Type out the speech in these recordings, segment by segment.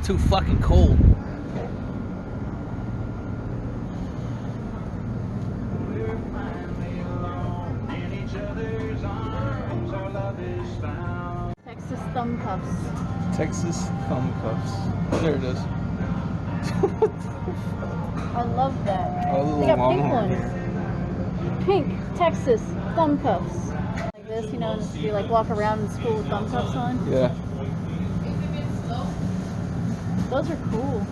Too fucking cold. Texas thumb cuffs. Texas thumb cuffs. There it is. I love that. Oh, they got pink ones. Pink Texas thumb cuffs. Like this, you know, and you like walk around in school with thumb cuffs on. Yeah. Those are cool.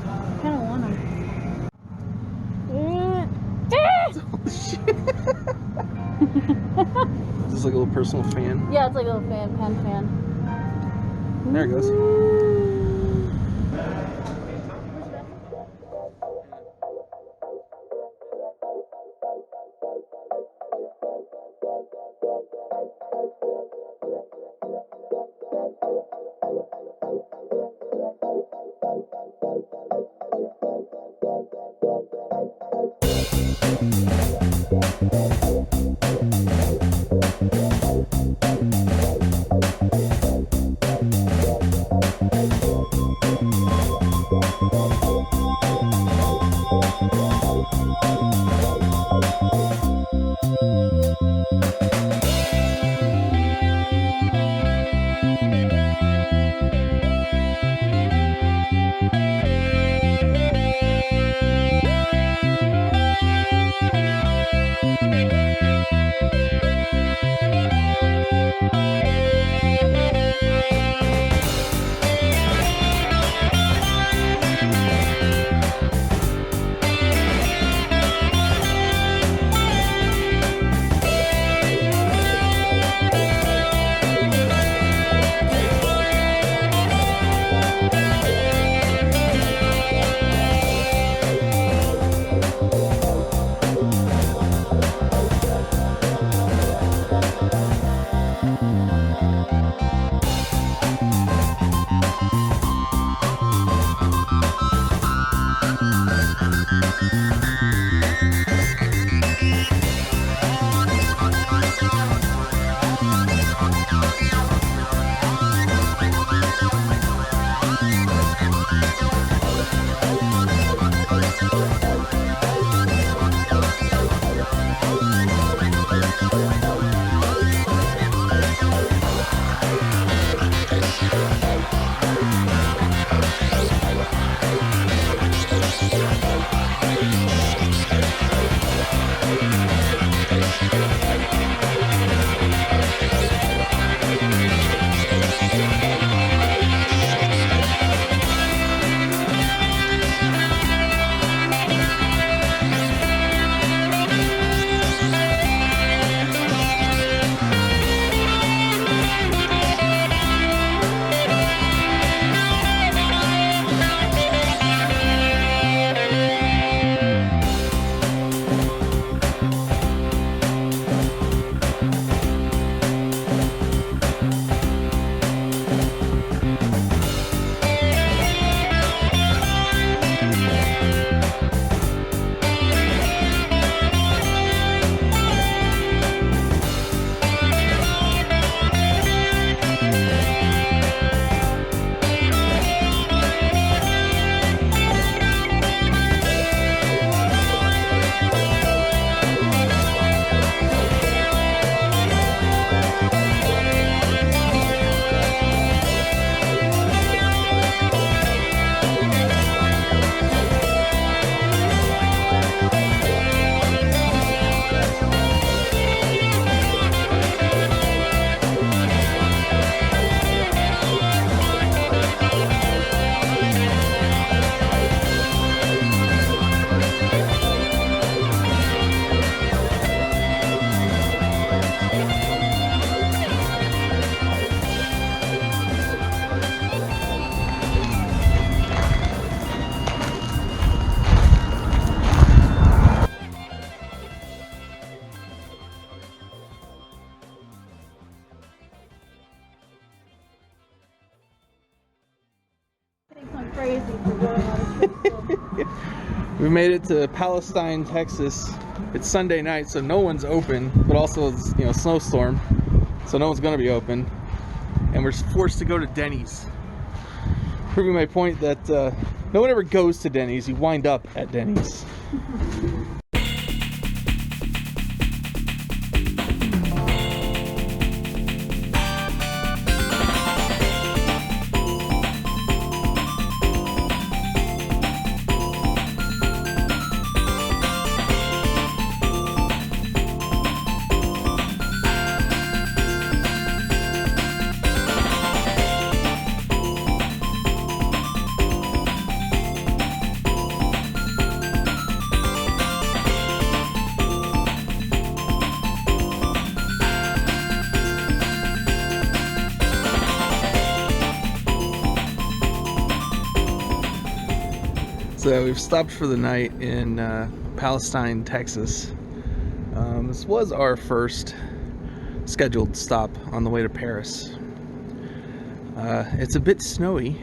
I kind of want them. Oh, shit. Is this like a little personal fan? Yeah, it's like a little pen fan. There it goes. crazy for going on a trip. So. We made it to Palestine, Texas. It's Sunday night, so no one's open, but also it's, you know, snowstorm, so no one's gonna be open, and we're forced to go to Denny's. Proving my point that no one ever goes to Denny's, you wind up at Denny's. So we've stopped for the night in Palestine, Texas. This was our first scheduled stop on the way to Paris. It's a bit snowy.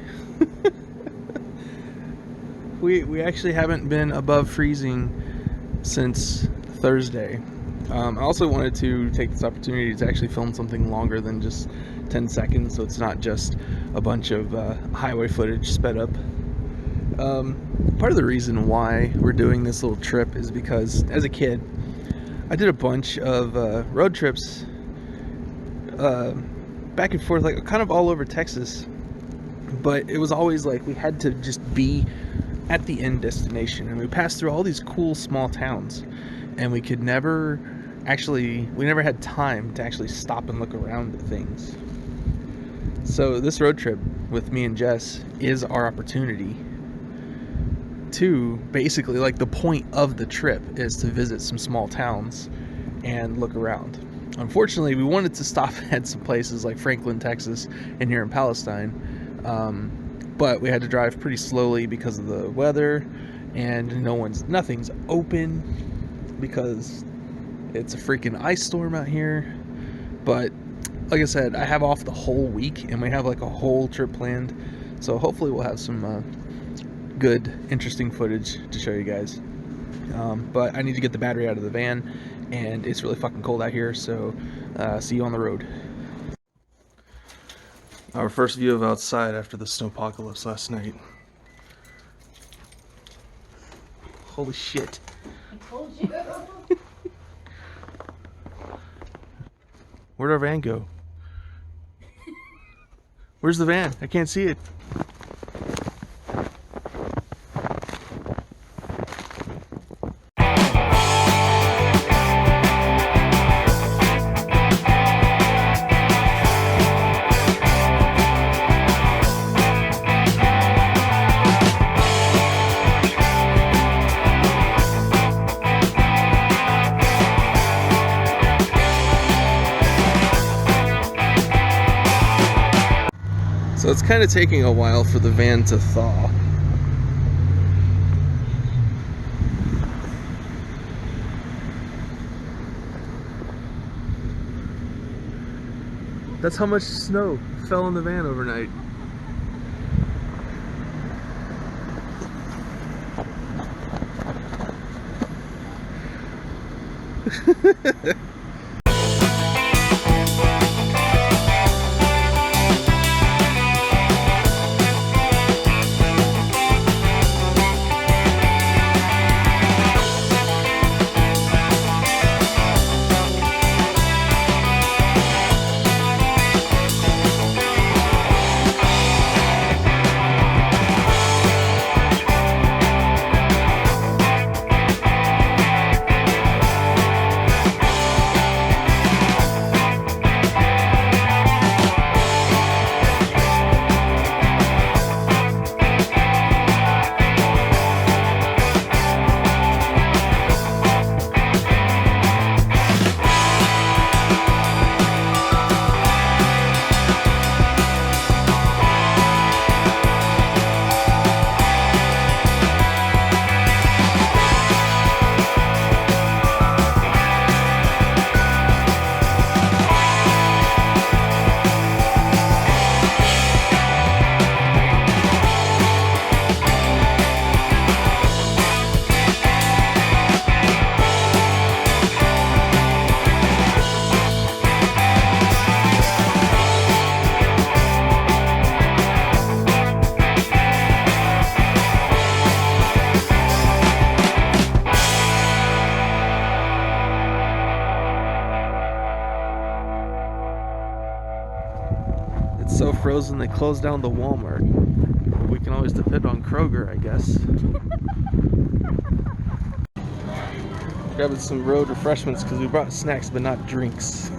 We actually haven't been above freezing since Thursday. I also wanted to take this opportunity to actually film something longer than just 10 seconds, so it's not just a bunch of highway footage sped up. Part of the reason why we're doing this little trip is because as a kid I did a bunch of road trips back and forth, like kind of all over Texas, but it was always like we had to just be at the end destination, and we passed through all these cool small towns, and we never had time to actually stop and look around at things. So this road trip with me and Jess is our opportunity to basically, like, the point of the trip is to visit some small towns and look around. Unfortunately, we wanted to stop at some places like Franklin, Texas, and here in Palestine, but we had to drive pretty slowly because of the weather, and nothing's open because it's a freaking ice storm out here. But like I said, I have off the whole week, and we have like a whole trip planned, so hopefully we'll have some good, interesting footage to show you guys. But I need to get the battery out of the van, and it's really fucking cold out here, so see you on the road. Our first view of outside after the snowpocalypse last night. Holy shit. I told you. Where'd our van go? Where's the van? I can't see it. So it's kind of taking a while for the van to thaw. That's how much snow fell in the van overnight. so frozen they closed down the Walmart. We can always depend on Kroger, I guess. Grabbing some road refreshments because we brought snacks but not drinks.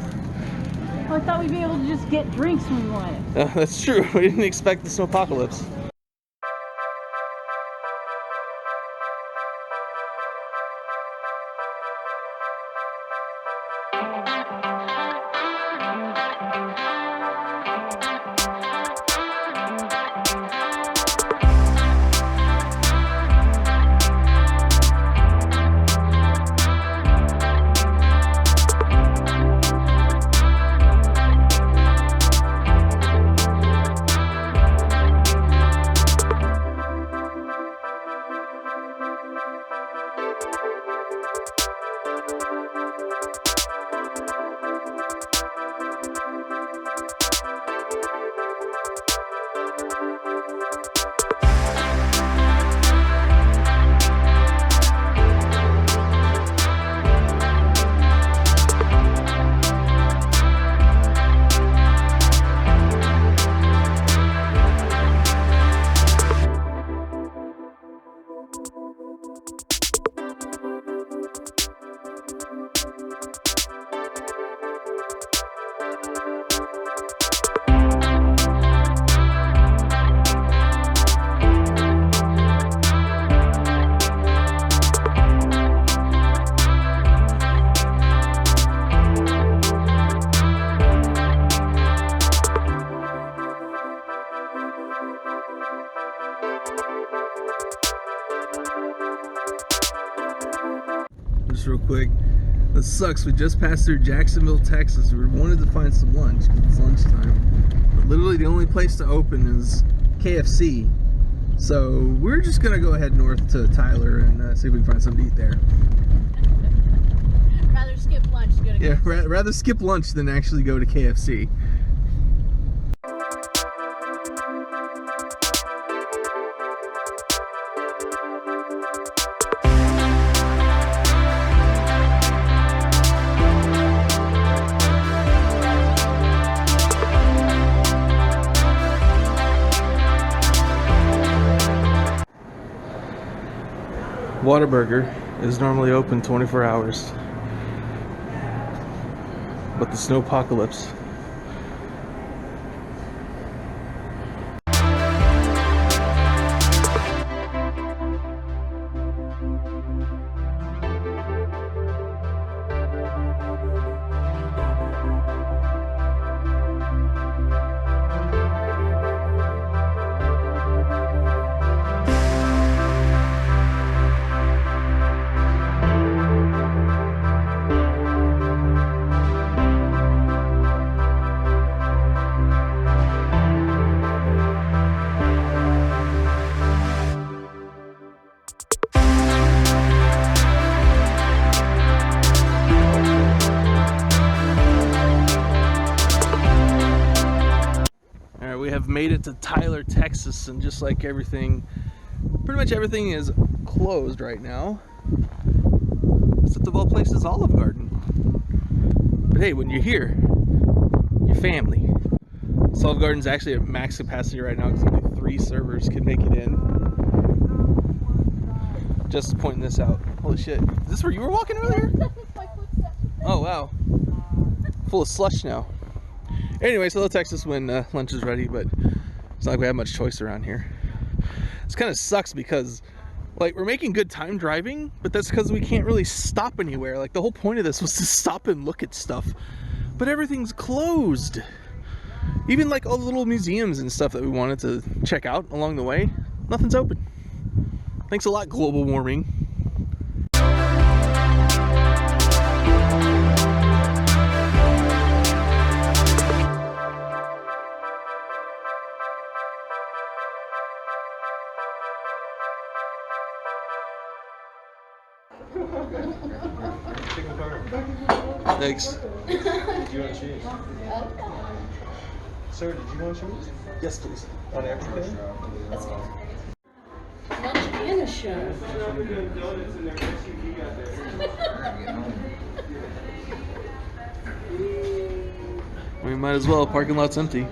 Oh, I thought we'd be able to just get drinks when we wanted. That's true. We didn't expect the snowpocalypse. Just real quick, this sucks. We just passed through Jacksonville, Texas. We wanted to find some lunch because it's lunchtime, but literally the only place to open is KFC. So we're just gonna go ahead north to Tyler and see if we can find something to eat there. Rather skip lunch to go to Yeah, rather skip lunch than actually go to KFC. Whataburger is normally open 24 hours, but the snowpocalypse. We have made it to Tyler, Texas, and just like everything, pretty much everything is closed right now, except of all places, Olive Garden. But hey, when you're here, your family. This Olive Garden's actually at max capacity right now because only 3 servers can make it in. Just pointing this out. Holy shit! Is this where you were walking earlier? Oh wow! Full of slush now. Anyway, so they'll text us when lunch is ready, but it's not like we have much choice around here. This kind of sucks because, like, we're making good time driving, but that's because we can't really stop anywhere. Like, the whole point of this was to stop and look at stuff, but everything's closed. Even, like, all the little museums and stuff that we wanted to check out along the way, nothing's open. Thanks a lot, global warming. Thanks. Did you want cheese? Sir, did you want cheese? Yes, please. On everything? Lunch and a show. We might as well. Parking lot's empty.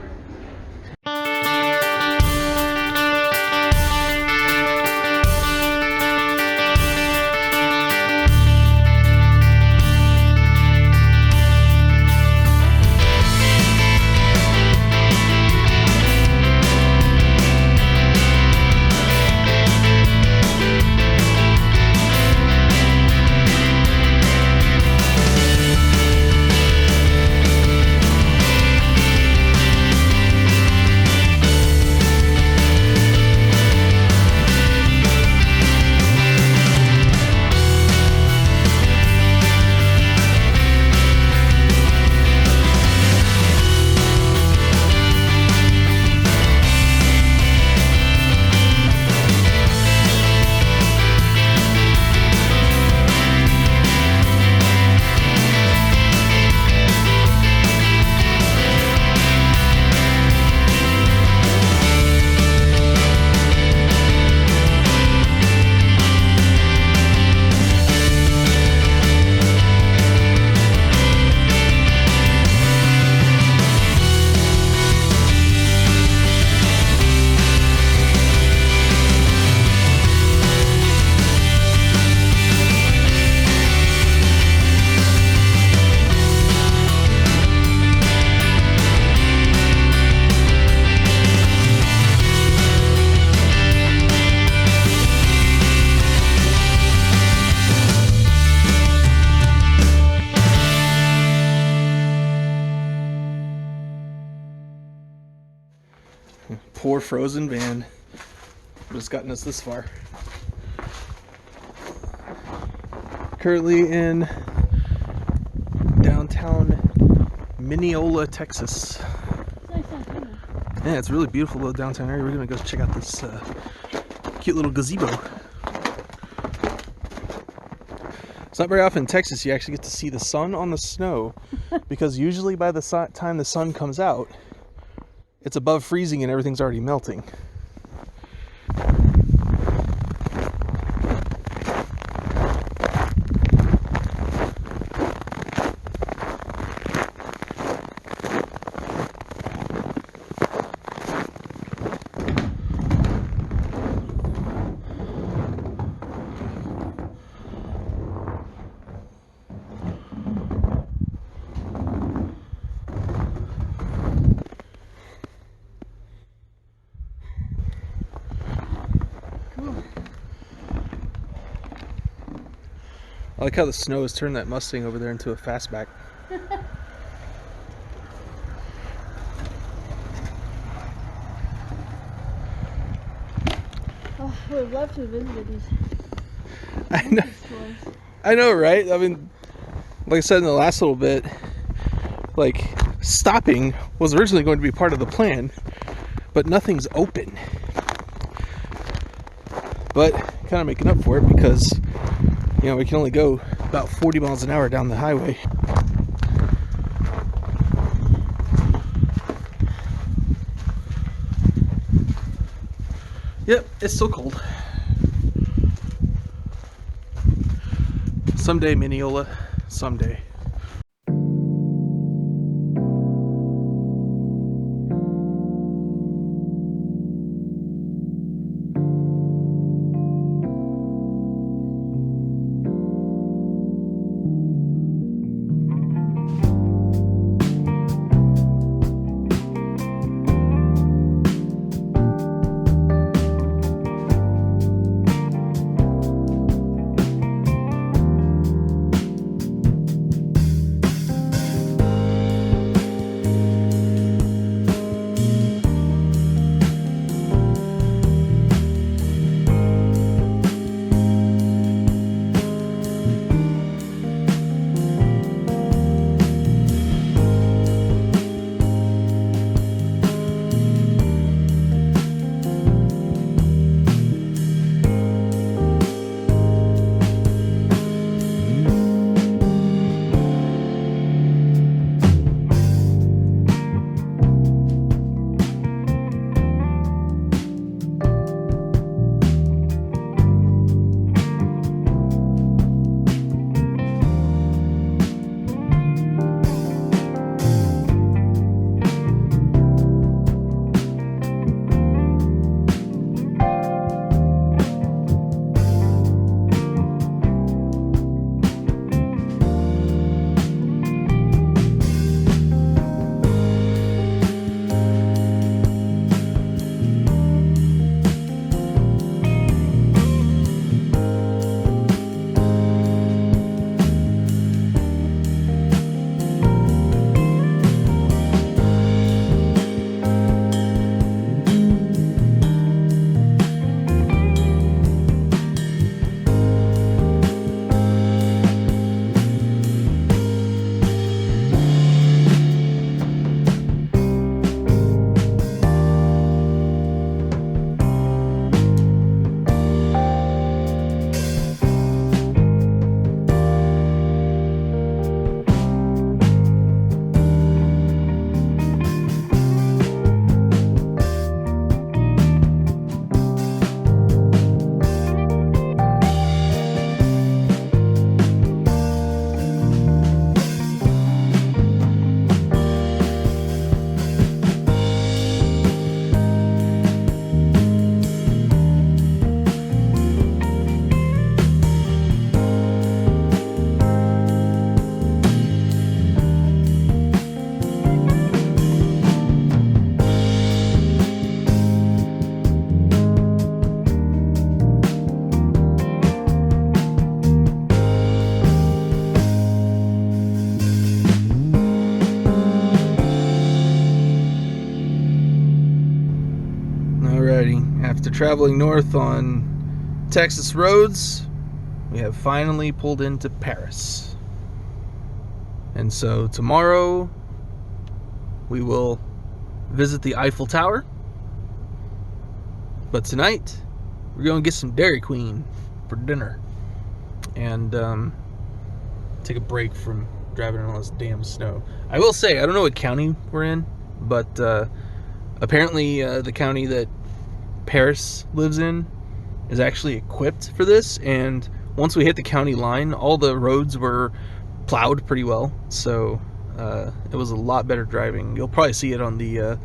poor frozen van. But it's gotten us this far. Currently in downtown Mineola, Texas. It's nice downtown. Yeah, it's a really beautiful little downtown area. We're gonna go check out this cute little gazebo. It's not very often in Texas you actually get to see the sun on the snow, because usually by the time the sun comes out, it's above freezing and everything's already melting. I like how the snow has turned that Mustang over there into a fastback. Oh, I would have loved to have visited these I know, stores. I know, right? I mean, like I said in the last little bit, like, stopping was originally going to be part of the plan, but nothing's open. But kind of making up for it because, you know, we can only go about 40 miles an hour down the highway. Yep, it's still cold. Someday, Mineola, someday. after traveling north on Texas roads, we have finally pulled into Paris. And so tomorrow we will visit the Eiffel Tower. But tonight we're going to get some Dairy Queen for dinner. And take a break from driving in all this damn snow. I will say, I don't know what county we're in, but apparently the county that Paris lives in is actually equipped for this, and once we hit the county line, all the roads were plowed pretty well, so it was a lot better driving. You'll probably see it on the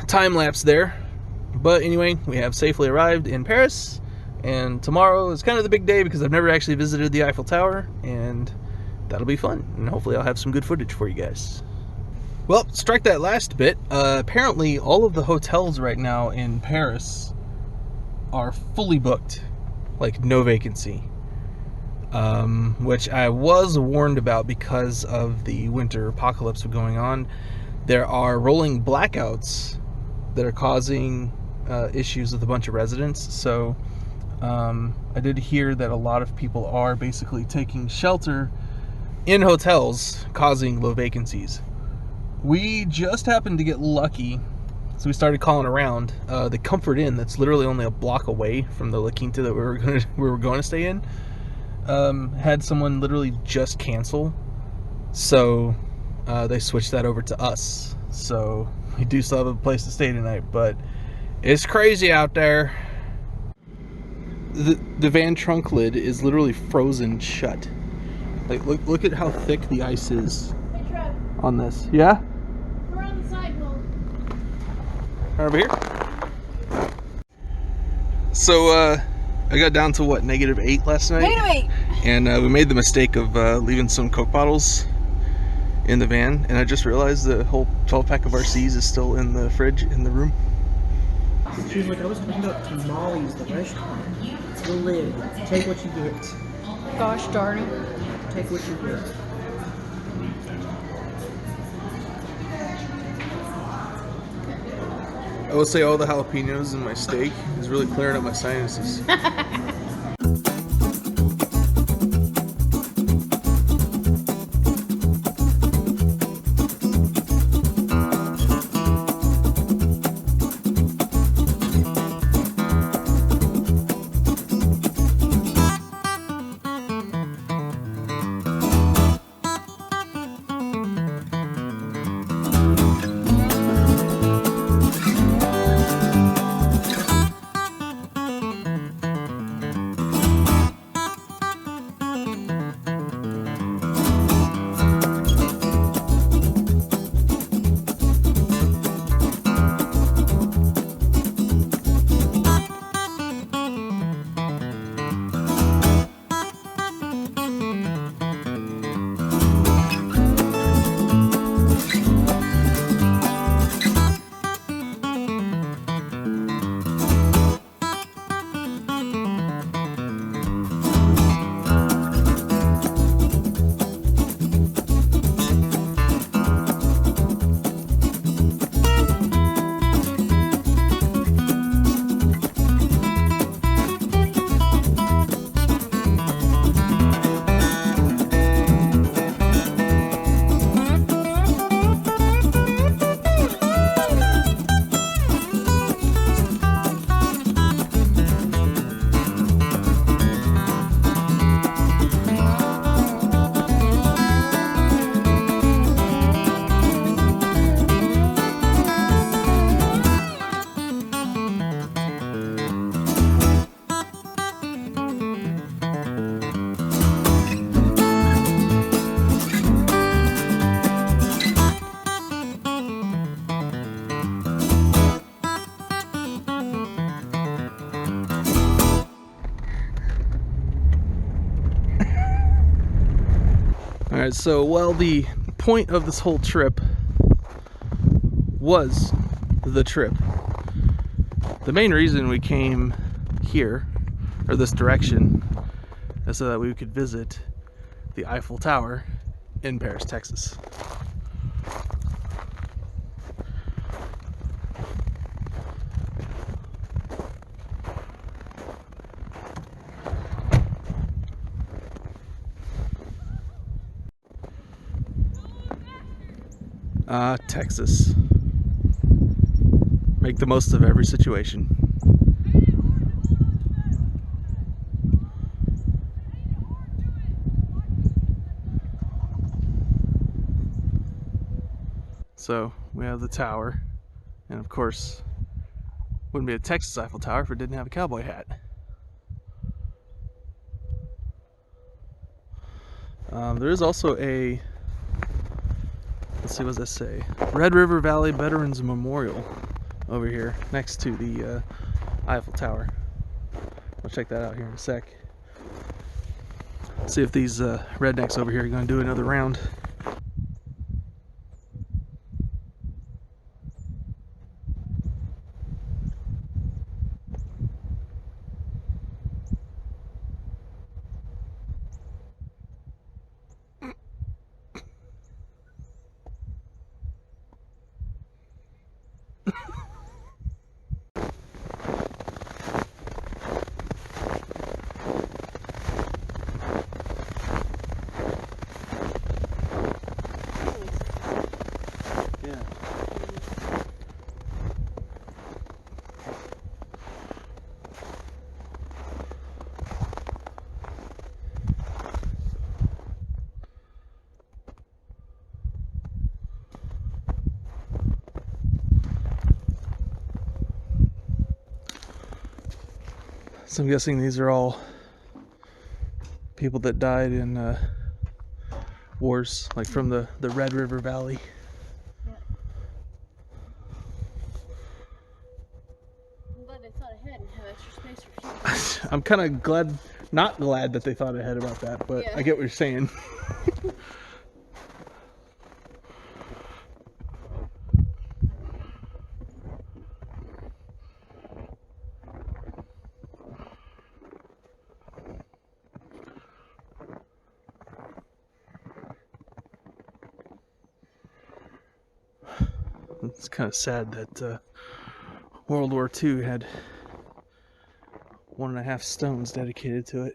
time lapse there. But anyway, we have safely arrived in Paris, and tomorrow is kind of the big day because I've never actually visited the Eiffel Tower, and that'll be fun, and hopefully I'll have some good footage for you guys. Well, strike that last bit. Apparently all of the hotels right now in Paris are fully booked, like no vacancy, which I was warned about because of the Winterpocalypse going on. There are rolling blackouts that are causing issues with a bunch of residents, so I did hear that a lot of people are basically taking shelter in hotels, causing low vacancies. We just happened to get lucky, so we started calling around. The Comfort Inn, that's literally only a block away from the La Quinta that we were going to stay in, had someone literally just cancel, so they switched that over to us. So we do still have a place to stay tonight, but it's crazy out there. The van trunk lid is literally frozen shut. Like, look at how thick the ice is on this. Yeah? We're on the sidewalk. Over here. So I got down to what, -8 last night? -8. And we made the mistake of leaving some Coke bottles in the van, and I just realized the whole 12-pack of RCs is still in the fridge in the room. She was like, I was talking about Tamales, the restaurant. The lid. Take what you get. Gosh darn it. Take what you get. I will say all the jalapenos in my steak is really clearing up my sinuses. Alright, so while the point of this whole trip was the trip, the main reason we came here, or this direction, is so that we could visit the Eiffel Tower in Paris, Texas. Texas. Make the most of every situation. So we have the tower, and of course, wouldn't be a Texas Eiffel Tower if it didn't have a cowboy hat. There is also a, let's see, what does that say? Red River Valley Veterans Memorial over here next to the Eiffel Tower. I'll check that out here in a sec. See if these rednecks over here are going to do another round. Yeah. So I'm guessing these are all people that died in wars, like from the Red River Valley. I'm glad they thought ahead and have extra space for future. I'm kind of glad, not glad that they thought ahead about that, but Yeah. I get what you're saying. It's kind of sad that World War II had 1.5 stones dedicated to it.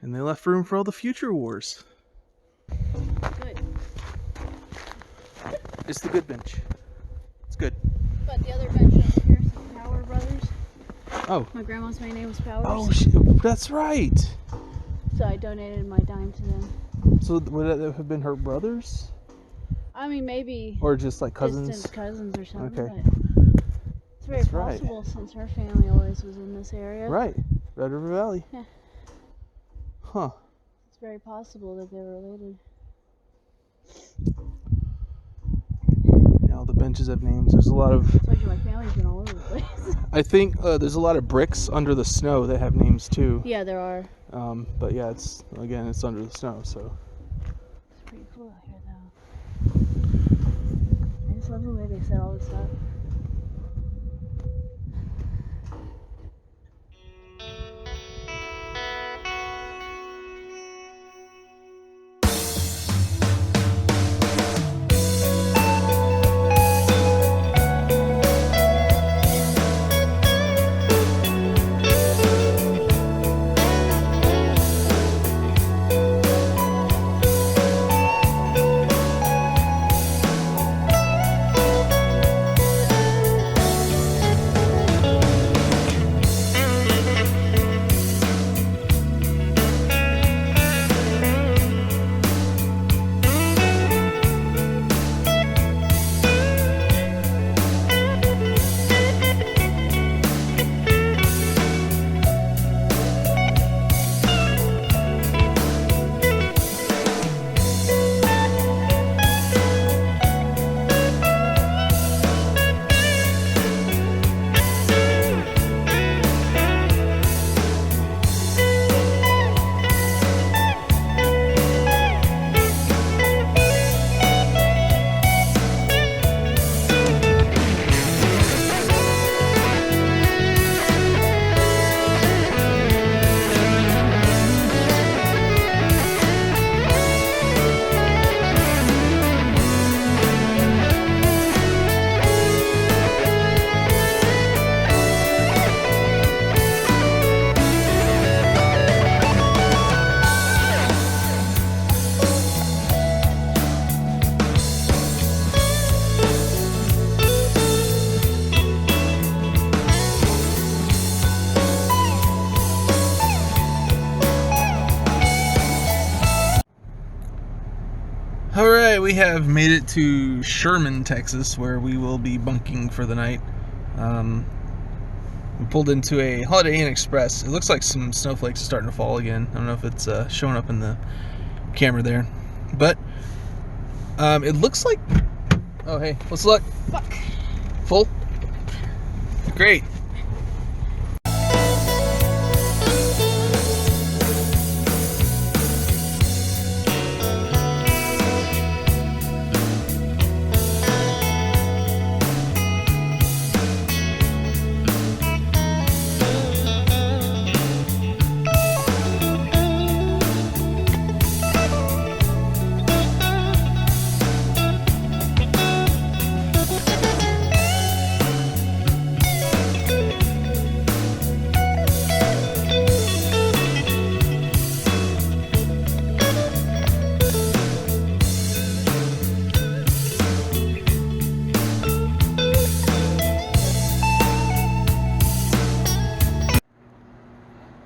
And they left room for all the future wars. Good. It's the good bench. It's good. But the other bench over here, some Power Brothers. Oh. My grandma's main name was Powers. Oh, that's right. So I donated my dime to them. So would that have been her brothers? I mean, maybe Or just like cousins? distant cousins or something. Okay. But it's very That's right. possible since her family always was in this area. Right. Red River Valley. Yeah. Huh. It's very possible that they were related. Yeah, all the benches have names. There's a lot of... I told you my family's been all over the place. I think there's a lot of bricks under the snow that have names too. Yeah, there are. But yeah, it's under the snow, so... It's pretty cool out here, though. I just love the way they set all this up. we have made it to Sherman, Texas, where we will be bunking for the night. We pulled into a Holiday Inn Express. It looks like some snowflakes are starting to fall again. I don't know if it's showing up in the camera there, but it looks like. Oh hey, let's look. Fuck. Full. Great.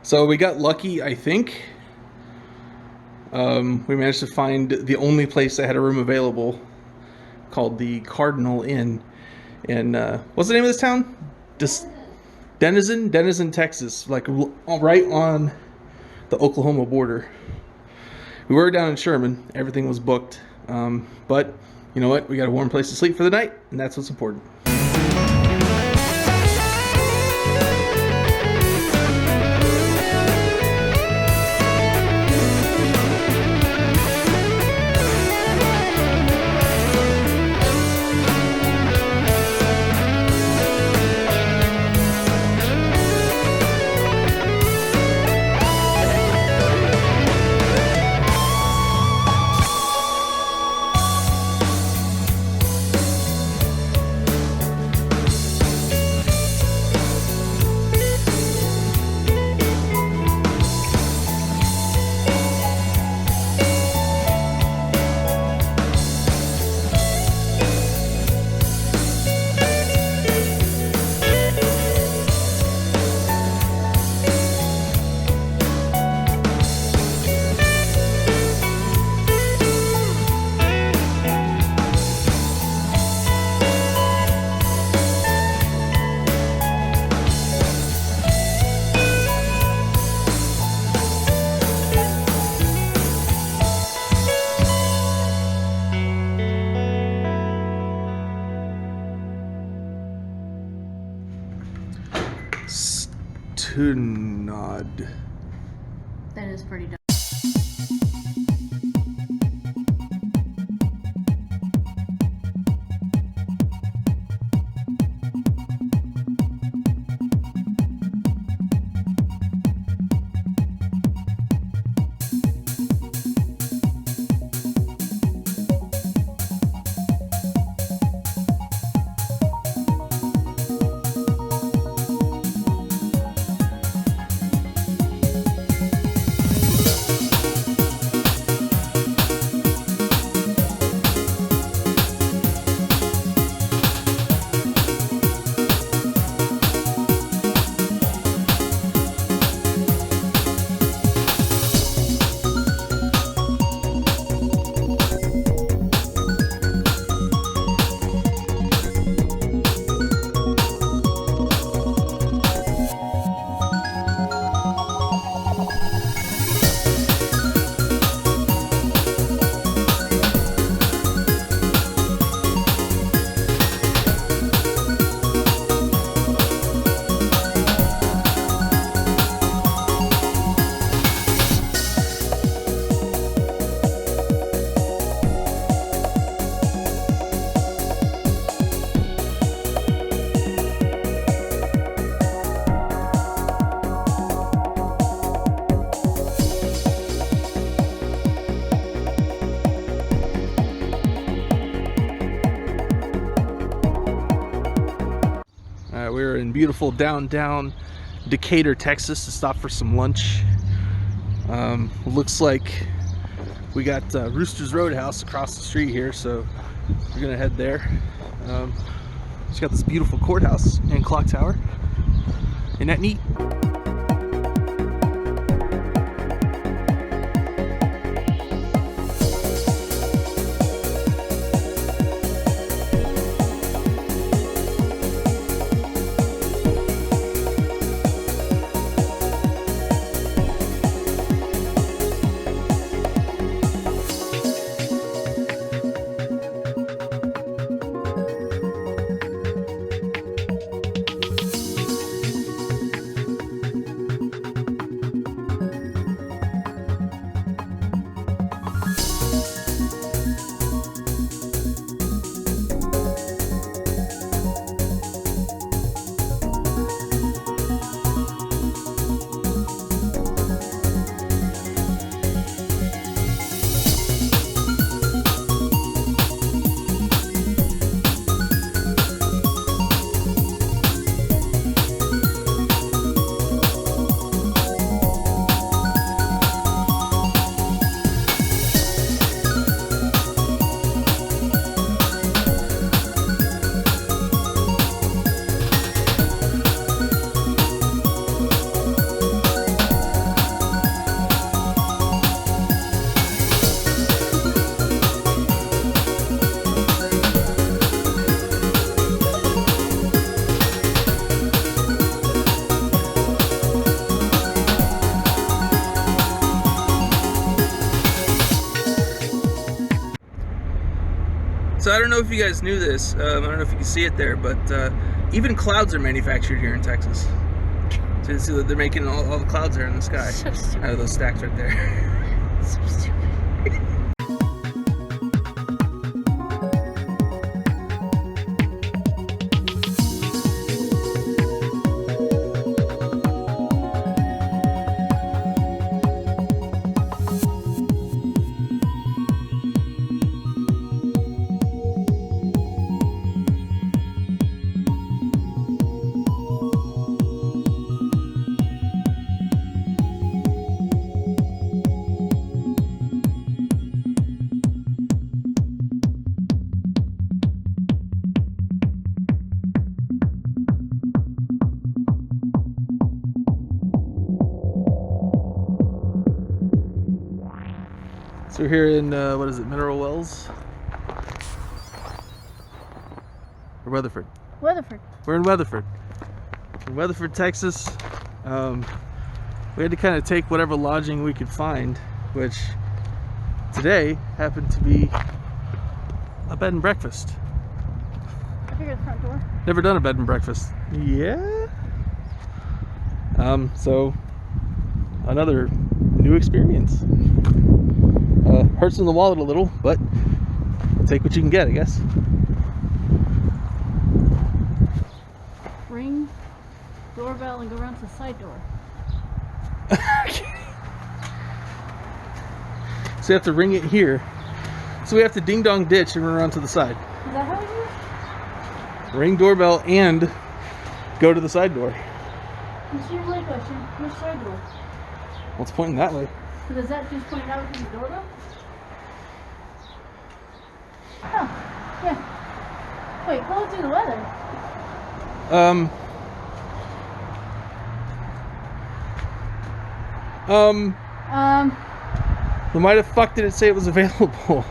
So we got lucky, I think. We managed to find the only place that had a room available, called the Cardinal Inn. And what's the name of this town? Denison, Texas. Like right on the Oklahoma border. We were down in Sherman. Everything was booked. But you know what? We got a warm place to sleep for the night, and that's what's important. Stunad. That is pretty dumb. We're in beautiful downtown Decatur, Texas, to stop for some lunch. Looks like we got Rooster's Roadhouse across the street here, so we're gonna head there. It's got this beautiful courthouse and clock tower. Isn't that neat? So I don't know if you guys knew this. I don't know if you can see it there, but even clouds are manufactured here in Texas. So they're making all the clouds there in the sky So stupid. out of those stacks right there. So stupid. So we're here in, what is it, Mineral Wells? Or Weatherford? Weatherford. We're in Weatherford. In Weatherford, Texas. We had to kind of take whatever lodging we could find, which today happened to be a bed and breakfast. I figured the front door. Never done a bed and breakfast. Yeah. So another new experience. Hurts in the wallet a little, but take what you can get, I guess. Ring doorbell and go around to the side door. So you have to ring it here. So we have to ding dong ditch and run around to the side. Is that how it is? Ring doorbell and go to the side door. It's your play question. Which side door? Well, it's pointing that way. So does that just point out to the doorbell? Oh, yeah. Wait, close to the weather. Why the fuck did it say it was available?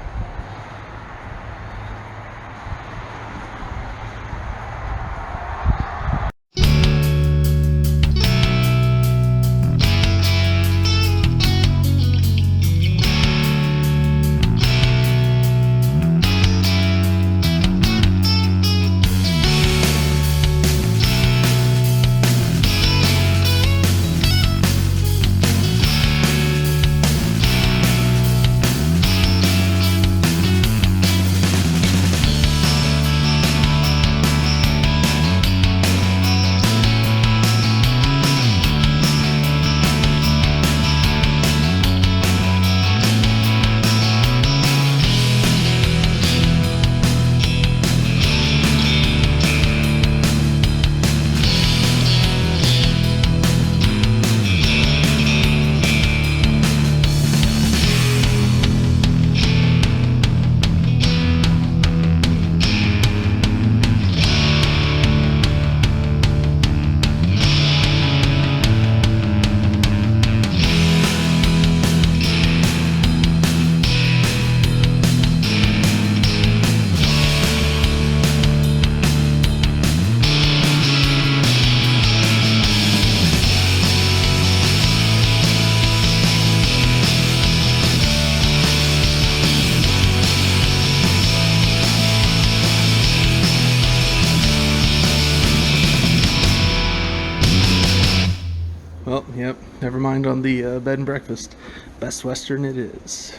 Well, yep, never mind on the bed and breakfast. Best Western it is.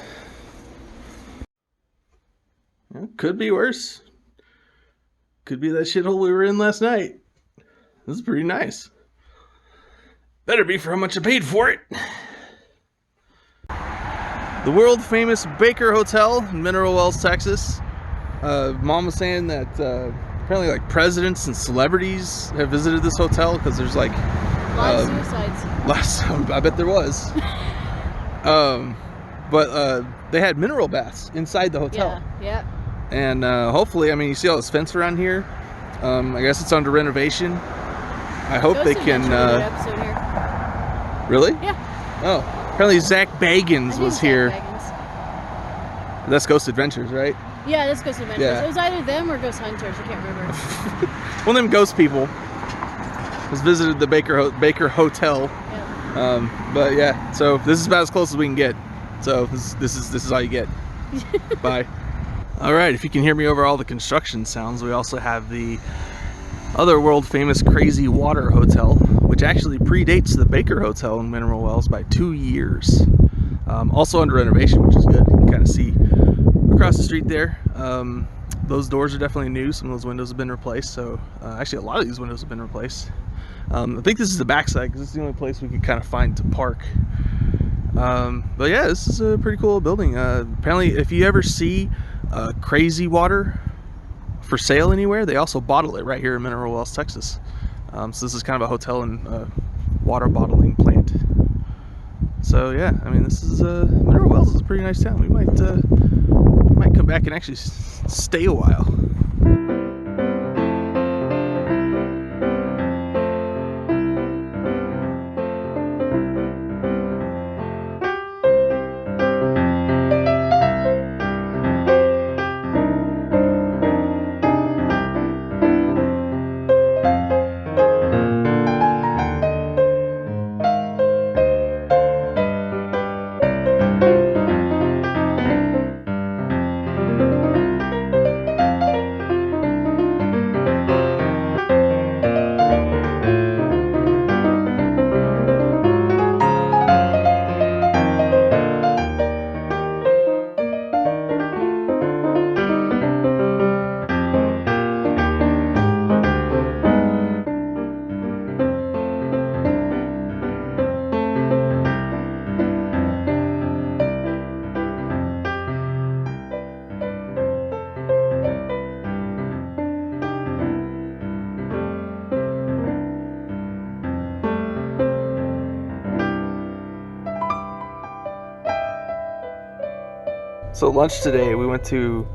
Well, could be worse. Could be that shithole we were in last night. This is pretty nice. Better be for how much I paid for it. The world famous Baker Hotel in Mineral Wells, Texas. Mom was saying that apparently like presidents and celebrities have visited this hotel because there's like A lot of suicides. I bet there was. But they had mineral baths inside the hotel. Yeah, And hopefully, I mean, you see all this fence around here. I guess it's under renovation. I hope they can. Episode here. Really? Yeah. Oh, apparently Zach Bagans I think was Zach here. Bagans. That's Ghost Adventures, right? Yeah, that's Ghost Adventures. Yeah. It was either them or Ghost Hunters. I can't remember. One of them ghost people has visited the Baker Hotel. Yeah. But yeah, so this is about as close as we can get. So this is all you get. Bye. All right, if you can hear me over all the construction sounds, we also have the other world famous Crazy Water Hotel, which actually predates the Baker Hotel in Mineral Wells by 2 years. Also under renovation, which is good. You can kind of see across the street there. Those doors are definitely new. Some of those windows have been replaced. So actually, a lot of these windows have been replaced. I think this is the backside because it's the only place we could kind of find to park. But yeah, this is a pretty cool building. Apparently, if you ever see Crazy Water for sale anywhere, they also bottle it right here in Mineral Wells, Texas. So this is kind of a hotel and water bottling plant. So yeah, I mean, this is Mineral Wells is a pretty nice town. We might come back and actually stay a while. So lunch today, we went to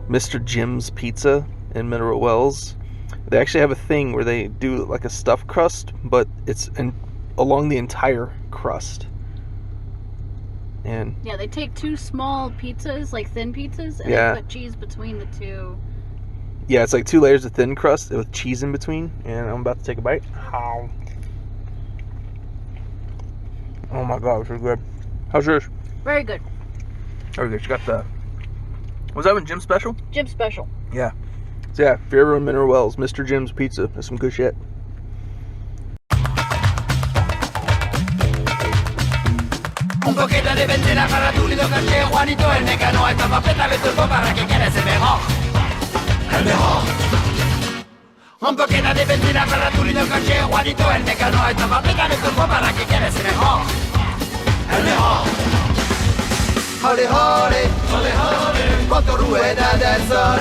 Mr. Jim's Pizza in Mineral Wells. They actually have a thing where they do like a stuffed crust, but it's along the entire crust. And yeah, they take 2 small pizzas, like thin pizzas, and yeah, they put cheese between the 2. Yeah, it's like 2 layers of thin crust with cheese in between. And I'm about to take a bite. Oh my god, it's really good. How's yours? Very good. Very good. You got the... Was that one Jim's special? Jim's special. Yeah. So yeah, if you're ever in Mineral Wells, Mr. Jim's Pizza. That's some good shit. Un poquito de benzina para tu lindo caché, Juanito el mecano, esta papeta le turbo para que quieres el mejor. El mejor. Un poquito de benzina para tu lindo caché, Juanito el mecano, esta papeta le turbo para que quieres el mejor. El mejor. Ole, ole, ole, ole, quanto rueda del sol.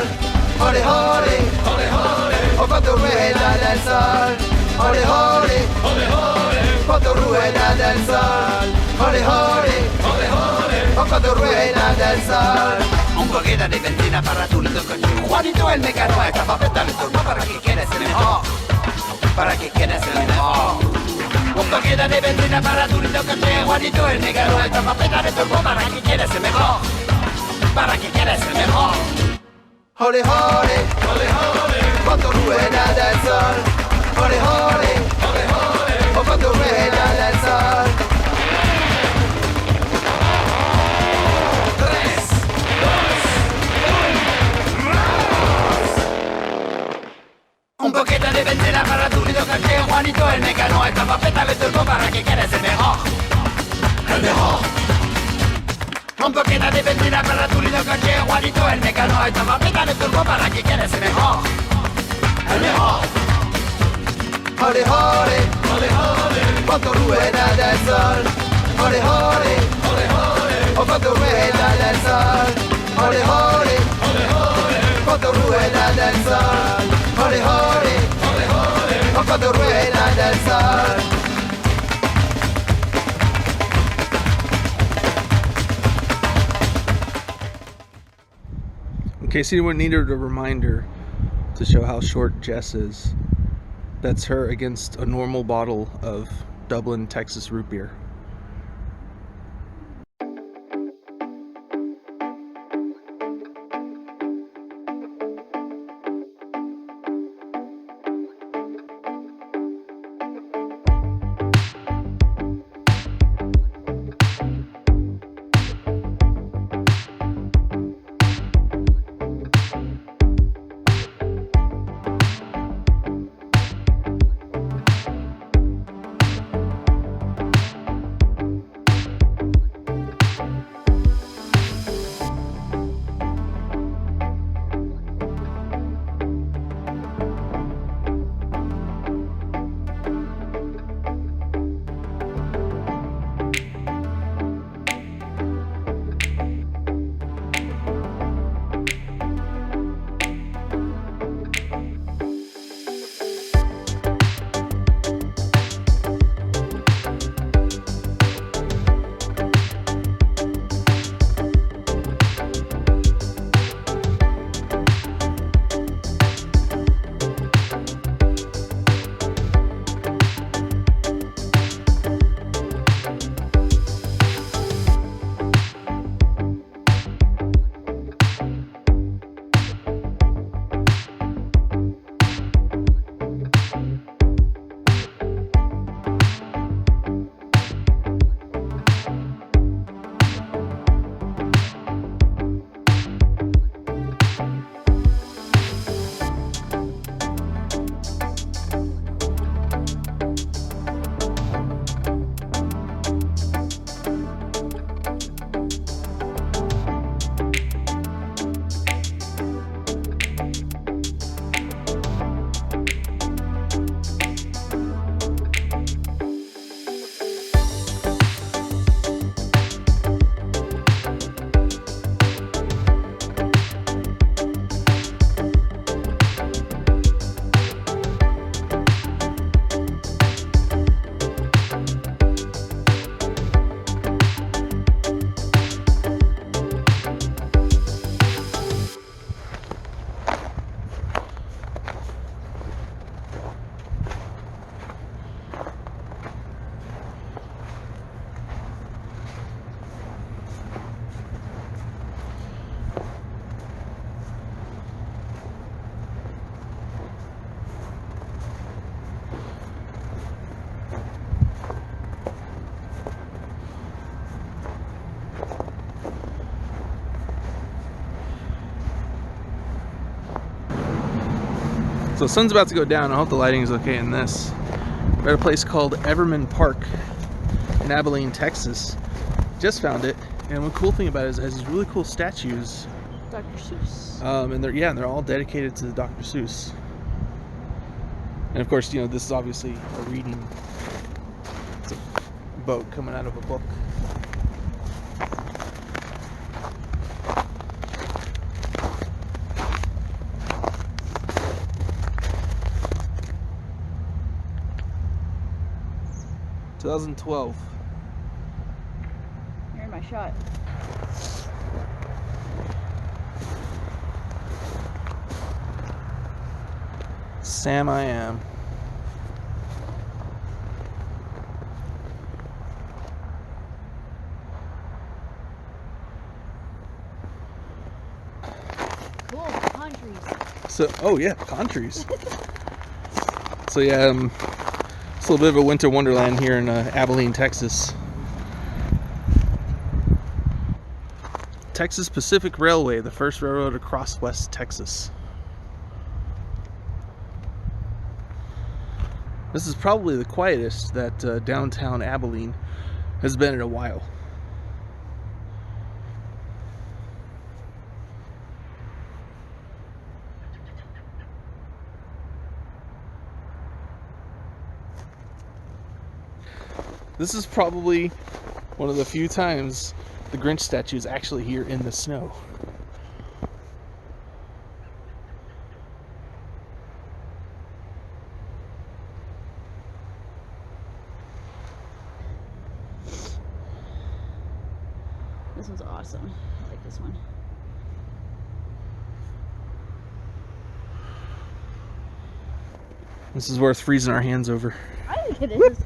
Ole, ole, ole, ole, oh quanto rueda del sol. Ole, ole, ole, ole, quanto rueda del sol. Ole, ole, ole, ole, oh quanto rueda del sol. Un poquito de benzina para tu lindo coche, Juanito el mecano, esta papeta le turbo para que quieres el mejor. Para que quieres el mejor. Un poquito de benzina para tu lindo coche, Juanito el mecano, esta papeta le turbo para que quieres el mejor. Para que quieres el mejor. Ole, ole, ole, ole, quanto rueda del sol. Ole, ole, ole, ole, oh quanto rueda del sol. 3, 2, 1. Un poquito de benzina para tu lindo coche, Juanito el mecano, esta papeta le turbo para que quieres el mejor. El mejor. Un poquito de benzina para tu lindo coche, Juanito el mecano, esta papeta le turbo para que quieres el mejor. El mejor. Ole, ole, ole, ole, quanto rueda del sol. Ole, ole, ole, ole, oh quanto rueda del sol. Ole, ole, ole, ole, quanto rueda del sol. Ole, ole, ole, ole, oh quanto rueda del sol. In case anyone needed a reminder to show how short Jess is, that's her against a normal bottle of Dublin, Texas root beer. So sun's about to go down. I hope the lighting is okay in this. We're at a place called Everman Park in Abilene, Texas. Just found it, and one cool thing about it is it has these really cool statues. Dr. Seuss. And they're all dedicated to Dr. Seuss. And of course, this is obviously a reading. It's a boat coming out of a book. "2012. You're in my shot. Sam I am." Cool. Countries. So, oh yeah, countries. So yeah, it's a little bit of a winter wonderland here in Abilene, Texas. Texas Pacific Railway, the first railroad across West Texas. This is probably the quietest that downtown Abilene has been in a while. This is probably one of the few times the Grinch statue is actually here in the snow. This one's awesome. I like this one. This is worth freezing our hands over. I think it is.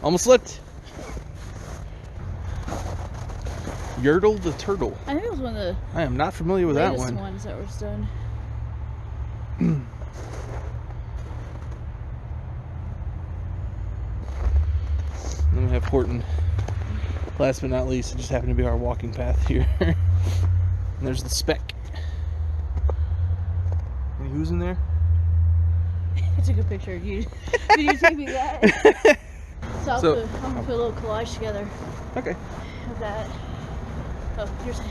Almost slipped. Yertle the Turtle. I think it was one of the I am not familiar with that latest one. ones that was done. Then we have Horton. Last but not least, it just happened to be our walking path here. And there's the speck. And who's in there? I took a picture of you. Did you take me that? So, So- I'm gonna put a little collage together Okay. of that. Oh, you're saying.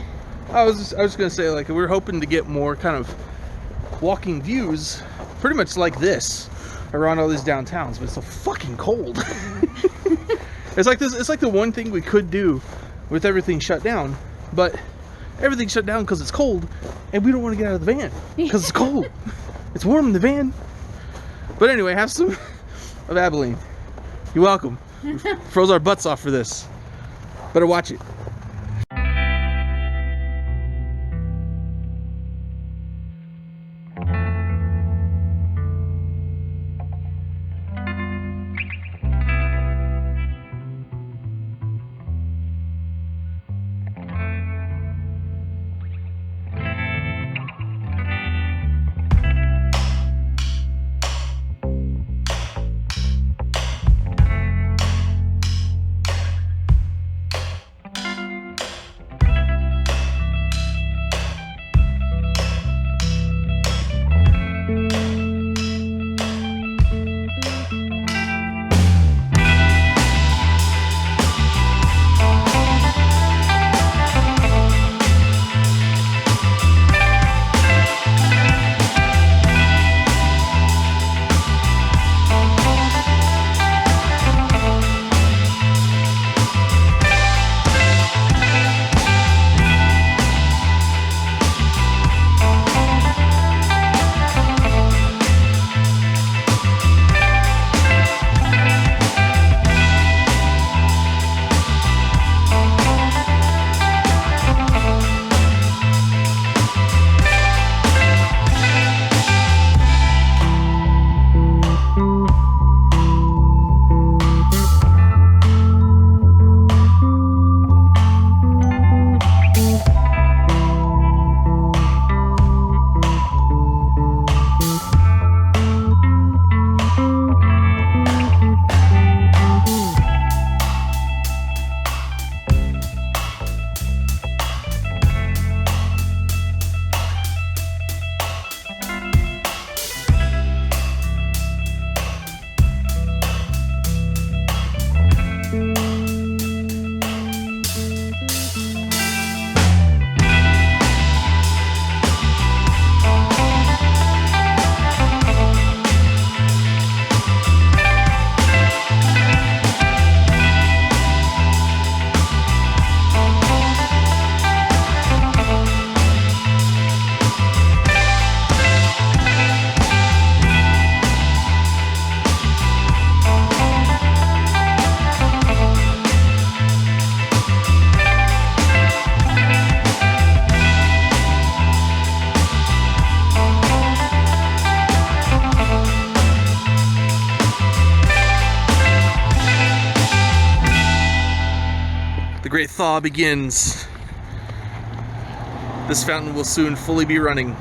I was just gonna say, like, we're hoping to get more kind of walking views, pretty much like this, around all these downtowns, but it's so fucking cold. It's like this. It's like the one thing we could do with everything shut down, but everything's shut down because it's cold, and we don't want to get out of the van because it's cold. It's warm in the van. But anyway, have some of Abilene. You're welcome. We froze our butts off for this. Better watch it. The great thaw begins. This fountain will soon fully be running.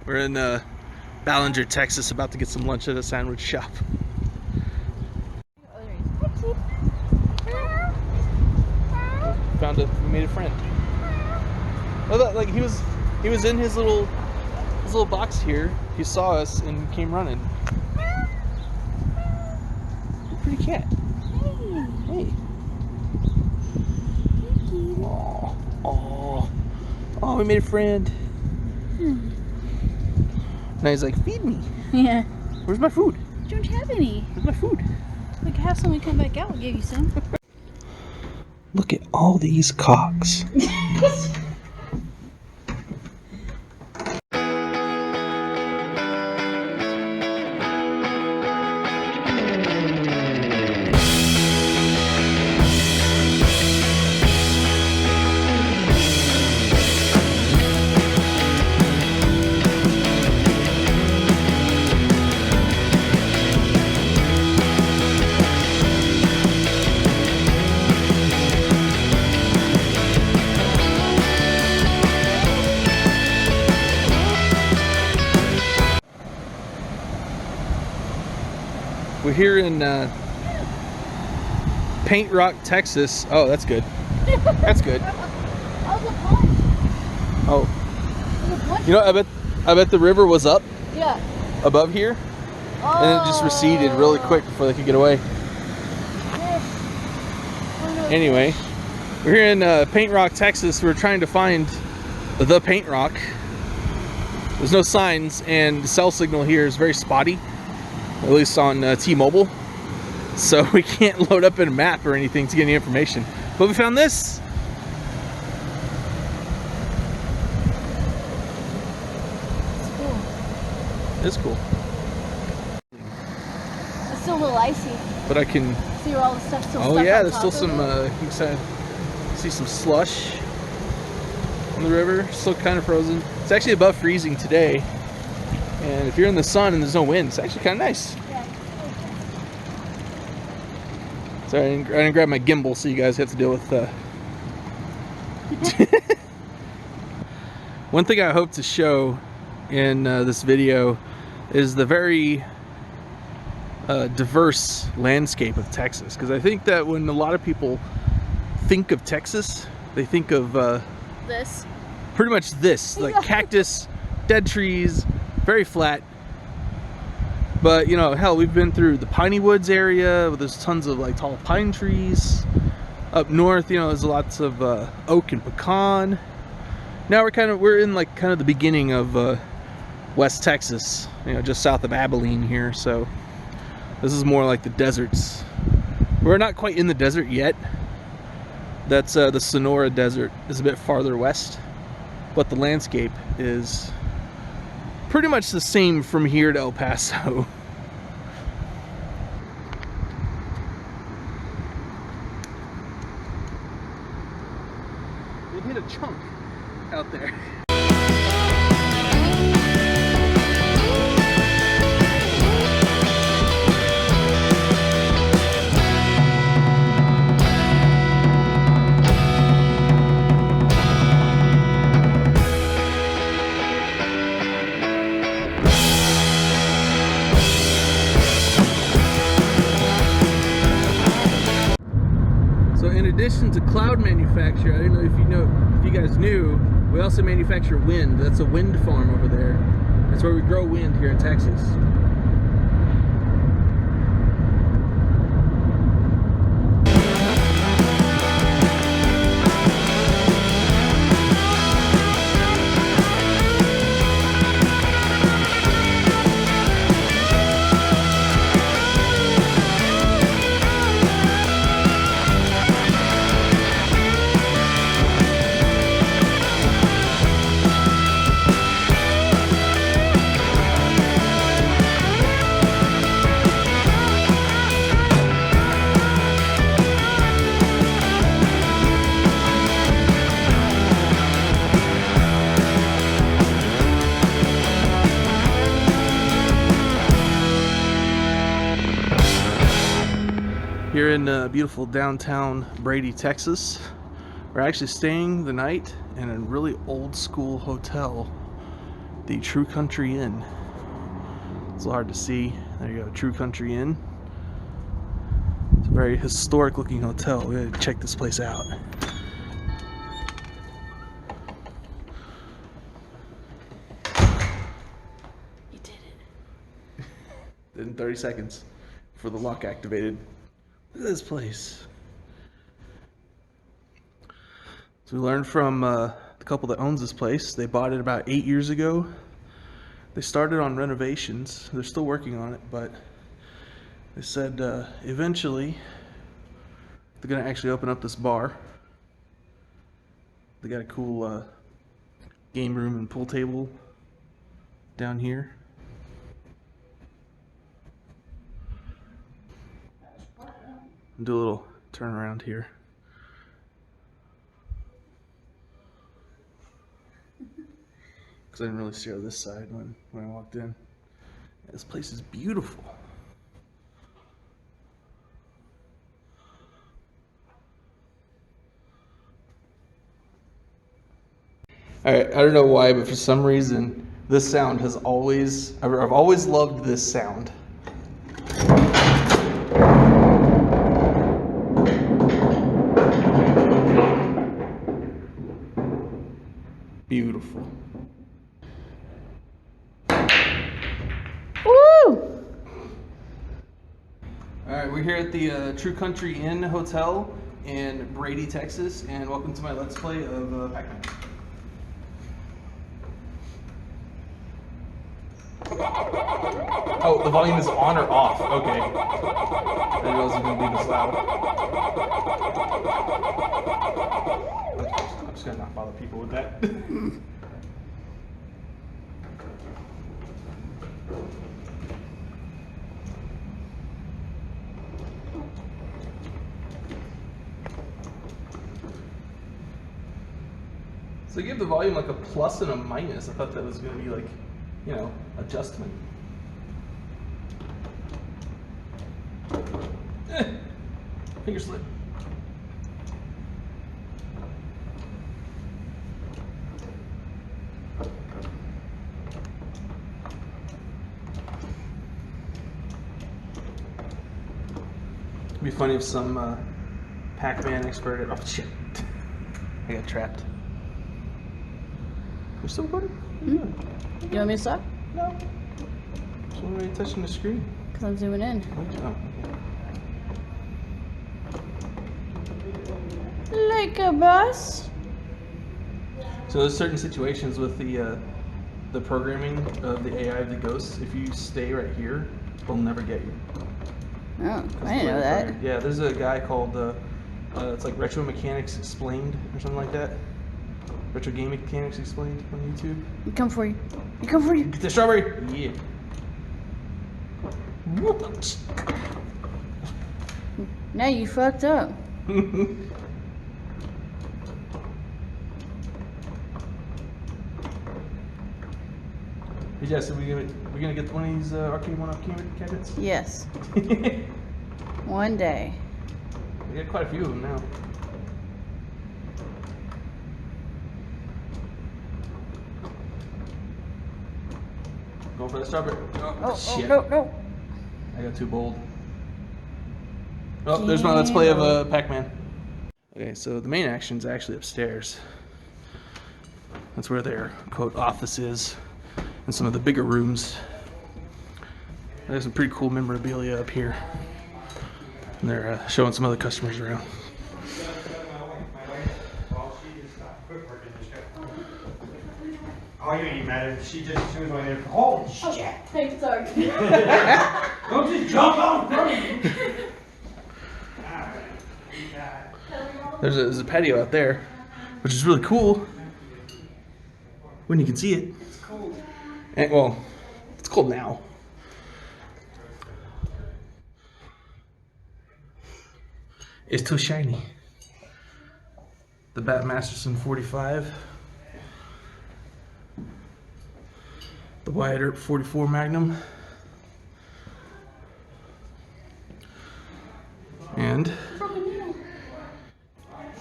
We're in Ballinger, Texas, about to get some lunch at a sandwich shop. We made a friend. Oh, that, like he was in his little box here. He saw us and came running. Pretty cat. Hey. Oh, we made a friend. Now he's like, feed me. Yeah. Where's my food? Don't have any. Where's my food? We can have some when we come back out. We'll give you some. Look at all these cocks. We're here in Paint Rock, Texas. Oh, that's good. That's good. Oh, you know, I bet the river was up above here, and it just receded really quick before they could get away. Anyway, we're here in Paint Rock, Texas. We're trying to find the Paint Rock. There's no signs, and the cell signal here is very spotty. At least on T-Mobile, so we can't load up in a map or anything to get any information. But we found this. It's cool. It's cool. It's still a little icy. But I can. See where all the stuff's still Oh stuck yeah, on there's top still of some. it? You can see some slush on the river. Still kind of frozen. It's actually above freezing today. And if you're in the sun and there's no wind, it's actually kind of nice. Yeah. Sorry, I didn't grab my gimbal, so you guys have to deal with. One thing I hope to show in this video is the very diverse landscape of Texas, because I think that when a lot of people think of Texas, they think of This. pretty much this, like cactus, dead trees, very flat. But you know, hell, we've been through the Piney Woods area where there's tons of like tall pine trees. Up north, you know, there's lots of oak and pecan. Now we're in like kind of the beginning of West Texas, you know, just south of Abilene here. So this is more like the deserts. We're not quite in the desert yet. That's the Sonora Desert is a bit farther west, but the landscape is pretty much the same from here to El Paso. They hit a chunk out there. In addition to cloud manufacture, I don't know if you guys knew, we also manufacture wind. That's a wind farm over there. That's where we grow wind here in Texas. Here in beautiful downtown Brady, Texas. We're actually staying the night in a really old school hotel, the True Country Inn. It's a little hard to see. There you go, True Country Inn. It's a very historic looking hotel. We gotta check this place out. You did it. In 30 seconds before the lock activated. Look at this place. So we learned from the couple that owns this place. They bought it about 8 years ago. They started on renovations. They're still working on it, but they said eventually they're gonna actually open up this bar. They got a cool game room and pool table down here. Do a little turn around here. Because I didn't really see on this side when I walked in. Yeah, this place is beautiful. Alright, I don't know why, but for some reason this sound has always, I've always loved this sound. Beautiful. Woo! Alright, we're here at the True Country Inn Hotel in Brady, Texas, and welcome to my Let's Play of Pac-Man. Oh, the volume is on or off? Okay. I didn't realize it was going to be this loud. I'm just going to not bother people with that. So they give the volume like a plus and a minus. I thought that was going to be like, you know, adjustment. Finger slip. It'd be funny if some Pac-Man expert. Oh shit! I got trapped. We're still recording? You want me to stop? No. So why are you touching the screen? Because I'm zooming in. Oh, okay. Like a bus. So there's certain situations with the programming of the AI of the ghosts. If you stay right here, they'll never get you. Oh, I didn't know that. Yeah, there's a guy called it's like Retro Mechanics Explained or something like that. Retro Game Mechanics Explained on YouTube. He come for you. He come for you. Get the strawberry. Yeah. Now you fucked up. Yeah, so we're gonna get one of these arcade one-off cabinets. Yes. One day. We got quite a few of them now. Going for the strawberry. Oh, shit. No. I got too bold. Oh, there's my Let's Play of Pac-Man. Okay, so the main action's actually upstairs. That's where their, quote, office is. And some of the bigger rooms. There's some pretty cool memorabilia up here. And they're showing some other customers around. Oh, you ain't mad. She was going there. Holy shit! Thanks, sorry. Don't just jump on front of me. There's a patio out there, which is really cool when you can see it. It's cold. And, well, it's cold now. It's too shiny. The Bat Masterson 45. The Wyatt Earp 44 Magnum. And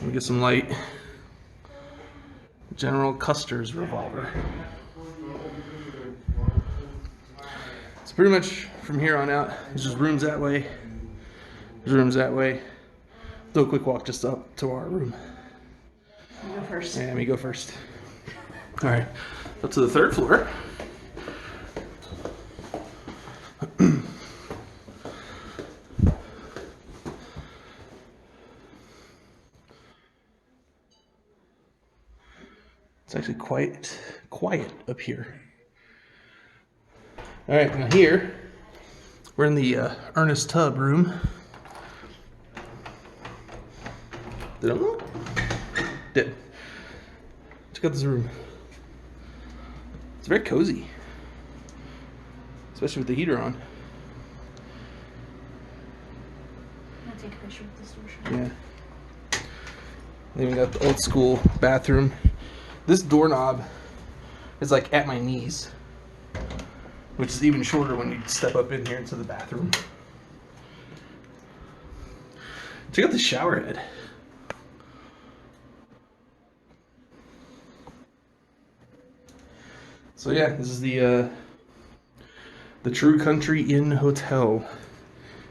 we get some light. General Custer's revolver. It's pretty much from here on out. There's just rooms that way. There's rooms that way. Do a quick walk just up to our room. You go first. Yeah, me go first. All right, up to the third floor. It's actually quite quiet up here. All right, now here, we're in the Ernest Tubb room. Did it look? Did. Check out this room. It's very cozy, especially with the heater on. I'm gonna take a picture with this door. Yeah. Then we got the old school bathroom. This doorknob is like at my knees, which is even shorter when you step up in here into the bathroom. Check out the shower head. So yeah, this is the True Country Inn Hotel.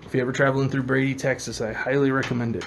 If you're ever traveling through Brady, Texas, I highly recommend it.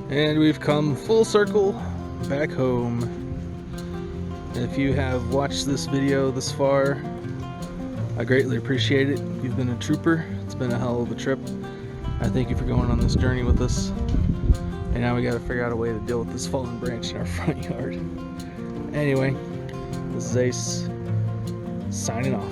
And we've come full circle back home. And if you have watched this video this far, I greatly appreciate it. You've been a trooper. It's been a hell of a trip. I thank you for going on this journey with us. And now we got to figure out a way to deal with this fallen branch in our front yard. Anyway, this is Ace signing off.